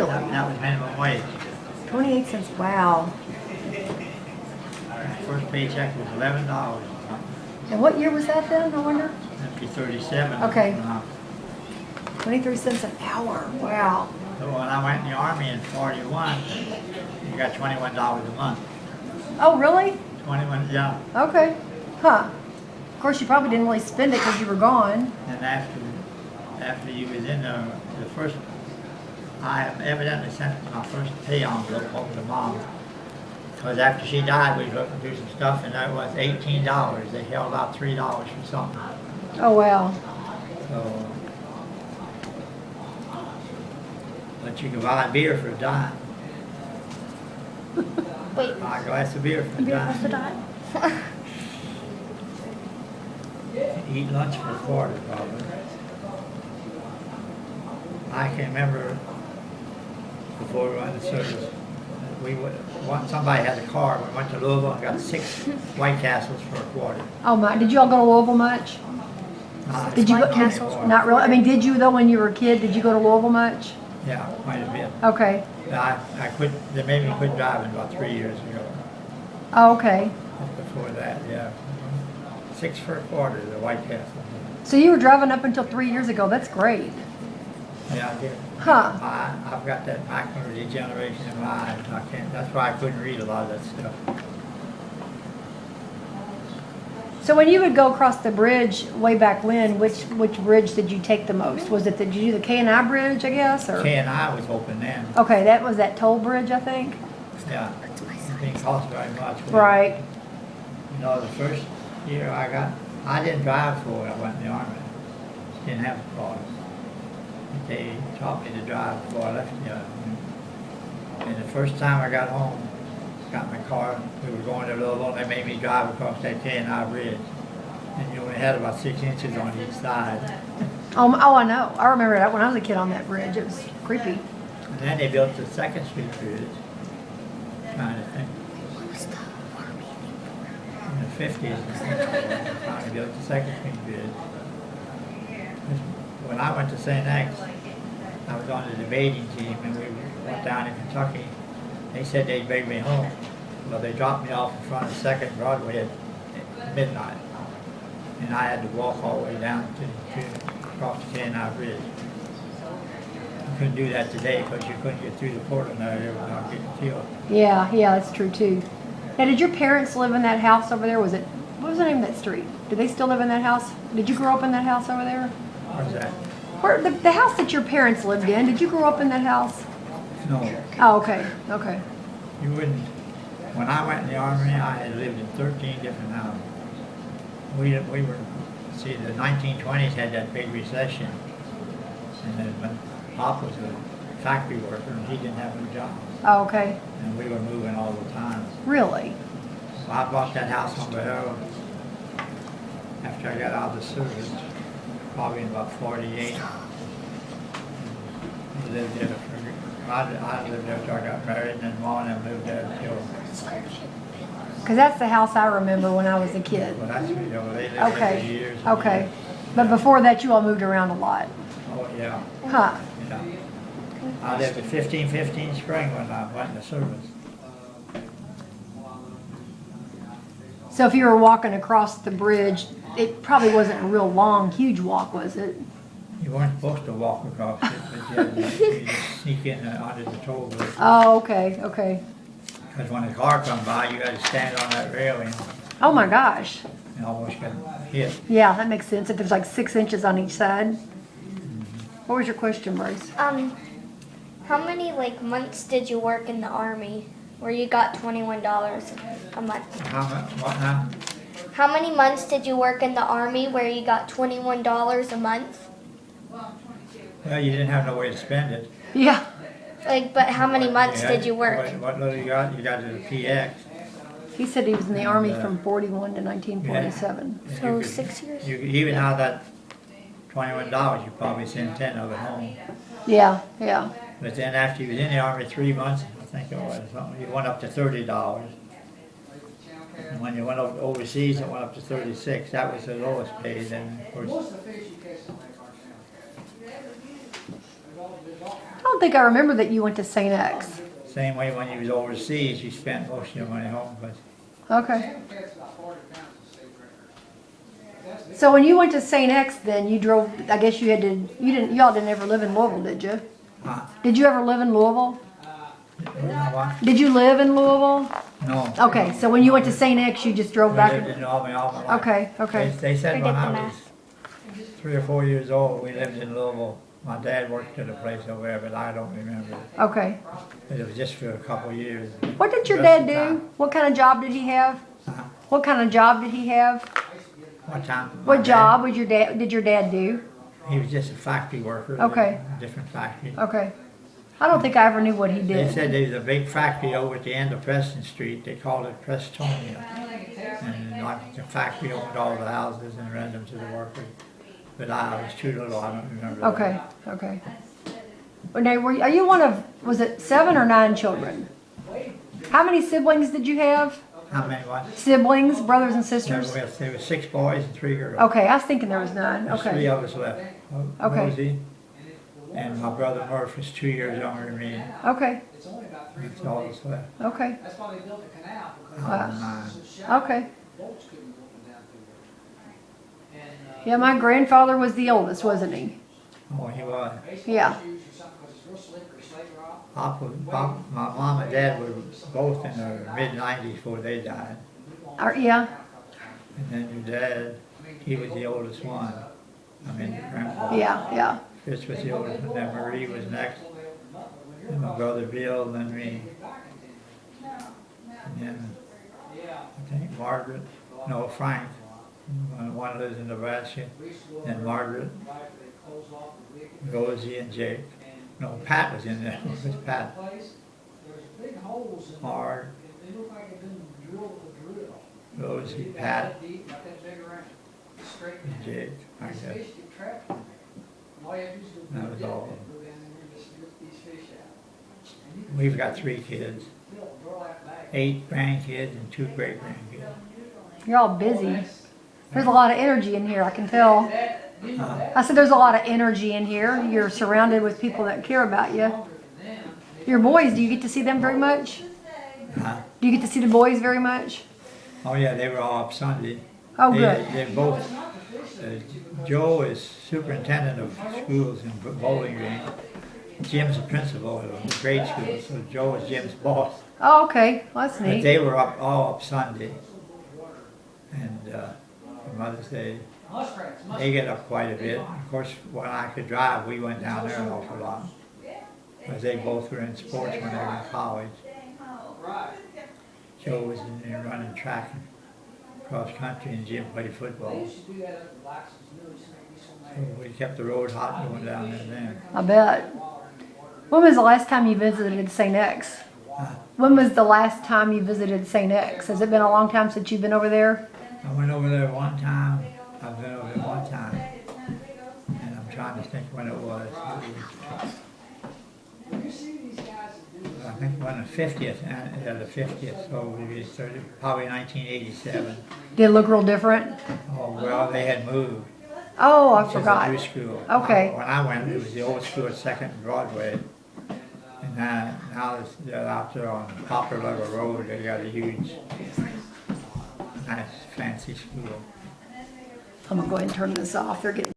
That was minimum wage. 28 cents. Wow. First paycheck was $11. And what year was that then, I wonder? That'd be 37. Okay. 23 cents an hour. Wow. So when I went in the Army in 41, you got $21 a month. Oh, really? 21, yeah. Okay. Huh. Of course, you probably didn't really spend it because you were gone. And after you was in the first, I evidently sent my first pay envelope over to Mom. Because after she died, we were going to do some stuff, and that was $18. They held out $3 for something. Oh, wow. So, but you can buy beer for a dime. Wait, Buy a glass of beer for a beer for the dime. dime? Eat lunch for a quarter, probably. I can remember before we went to service, somebody had a car. We went to Louisville and got 6 White Castles for a quarter. Oh, my. Did you all go to Louisville much? Did you White go? Castles? Not really. I mean, did you, though, when you were a kid? Did you go to Louisville much? Yeah, quite a bit. Okay. I quit. They made me quit driving about 3 years ago. Oh, okay. Before that, yeah. 6 for a quarter, the White Castle. So you were driving up until 3 years ago. That's great. Yeah, I did. Huh. I've got that macular degeneration in my eyes. I can't. That's why I couldn't read a lot of that stuff. So when you would go across the bridge way back when, which bridge did you take the most? Was it did you do the K&I bridge, I guess, or? K&I was open then. Okay, that was that toll bridge, I think. Yeah, it didn't cost very much. Right. You know, the first year I didn't drive before I went in the Army. Didn't have a car. They taught me to drive before I left the Army. And the first time I got home, got my car, we were going to Louisville, and they made me drive across that K&I bridge. And you only had about 6 inches on each side. Oh, I know. I remember that when I was a kid on that bridge. It was creepy. And then they built the Second Street Bridge. Trying to think. In the 50s, they finally built the Second Street Bridge. When I went to St. X, I was on the debating team, and we went down in Kentucky. They said they'd bring me home. Well, they dropped me off in front of 2nd Broadway at midnight. And I had to walk all the way down to across the K&I Bridge. You couldn't do that today because you couldn't get through the Portland area without getting killed. Yeah, that's true too. Now, did your parents live in that house over there? What was the name of that street? Do they still live in that house? Did you grow up in that house over there? Where's that? Where the house that your parents lived in? Did you grow up in that house? No. Oh, okay, okay. You wouldn't. When I went in the Army, I had lived in 13 different houses. We were, see, the 1920s had that big recession. And then when Pop was a factory worker, and he didn't have a job. Oh, okay. And we were moving all the time. Really? So I bought that house on Valero after I got out of the service, probably in about 48. We lived there I lived there until I got married, and then Mom and them lived there until. Because that's the house I remember when I was a kid. Well, that's, they lived there for years. And Okay. years. But before that, you all moved around a lot. Oh, yeah. Huh. Yeah. I lived at 1515 Spring when I went into service. So if you were walking across the bridge, it probably wasn't a real long, huge walk, was it? You weren't supposed to walk across it, but you just sneak in under the toll bridge. Oh, okay, okay. Because when a car come by, you got to stand on that railing Oh my gosh. and almost get hit. Yeah, that makes sense. If there's like 6 inches on each side. What was your question, Bryce? How many months did you work in the Army where you got $21 a month? How much? What now? How many months did you work in the Army where you got $21 a month? Well, you didn't have no way to spend it. Yeah. But how many months did you work? What little you got to the PX. He said he was in the Army from 41 to 1947. And So you 6 years? Even out of that $21, you probably send 10 of it home. Yeah, yeah. But then after you was in the Army 3 months, I think it was, you went up to $30. And when you went overseas, it went up to 36. That was the lowest paid. Then, of course, How don't think I remember that you went to St. X. Same way when you was overseas, you spent most of your money home, but Okay. So when you went to St. X, then you drove. I guess you had to. Y'all didn't ever live in Louisville, did you? Did you ever live in Louisville? what? Did you live in Louisville? No. Okay. So when you went to St. X, you just drove We back. lived in Albany all my life. Okay. Okay. They said I when did the I was math. 3 or 4 years old, we lived in Louisville. My dad worked at a place over there, but I don't remember. Okay. It was just for a couple of years. What did your The rest dad of the do? time- What kind of job did he have? Uh-huh. What kind of job did he have? What time? What job did your dad do? He was just a factory worker. Okay. Different factory. Okay. I don't think I ever knew what he They did. said there was a big factory over at the end of Preston Street. They called it Prestonia. And like the factory owned all the houses and rented them to the workers. But I was too little, I don't remember. that. Okay. Okay. Well, now, are you one of, was it 7 or 9 children? How many siblings did you have? How many what? Siblings, brothers and There sisters? were 6 boys and 3 girls. Okay, I was thinking there was 9. There's 3 Okay. of us left. Okay. Rosie, and my brother Murph was 2 years younger than me. Okay. That's all that's left. Okay. That's why they built the canal, because I was 9. Okay. boats couldn't go up and down through there. And, Yeah, my grandfather was the oldest, wasn't he? Oh, he was. baseball Yeah. shoes or something, because it's real slippery, slate rock. My mom and dad were both in their mid-90s before they died. Yeah. And then your dad, he was the oldest one. I mean, your grandpa. Yeah. Yeah. Chris was the oldest, and then Marie was next. And my brother Bill, then me. And then I think Margaret, no, Frank. One lives in Nebraska. Then Margaret, Rosie, and Jake. No, Pat was in there. It was Pat. There's big holes in Marg, They look like they've been drilled with a drill. Rosie, Pat, Deep, not that big around. Straight. and Jake, I These guess. fish get trapped in there. And all you have to do is go That was dip all. it, go down in there and just lift these fish out. And you can We've got 3 kids, fill a burlap bag. 8 grandkids, and 2 great-grandkids. You're all busy. There's a lot of energy in here, I can tell. You know that. I said there's a lot of energy in here. You're surrounded with people that care about you. Your boys, do you get to see them very much? Huh? Do you get to see the boys very much? Oh yeah, they were all up Sunday. Oh, good. They're both, Joe is superintendent of schools in Bowling Green. Jim's the principal of the grade school, so Joe is Jim's boss. Oh, okay. Well, that's But neat. they were all up Sunday. And for Mother's Day, Muskrats, they get up quite a bit. Of course, when I could drive, we went down there an awful lot. Because they both were in sports when they were in college. right. Joe was in there running track and cross country, and Jim played They football. used to do that up in Blackson's Mill, used to make me so mad. So we kept the road hot going down there then. I bet. When was the last time you visited St. X? When was the last time you visited St. X? Has it been a long time since you've been over there? I went over there one time. I've been over there one time. And I'm trying to think when it was. When you see these guys that do this, I think when the 50th, the 50th, so we started, probably 1987. Did it look real different? Oh, well, they had moved. Oh, I Which is a forgot. new school. Okay. When I went, it was the old school at 2nd and Broadway. And now they're out there on Poplar Level Road. They got a huge, nice, fancy school. I'm gonna go ahead and turn this off. They're getting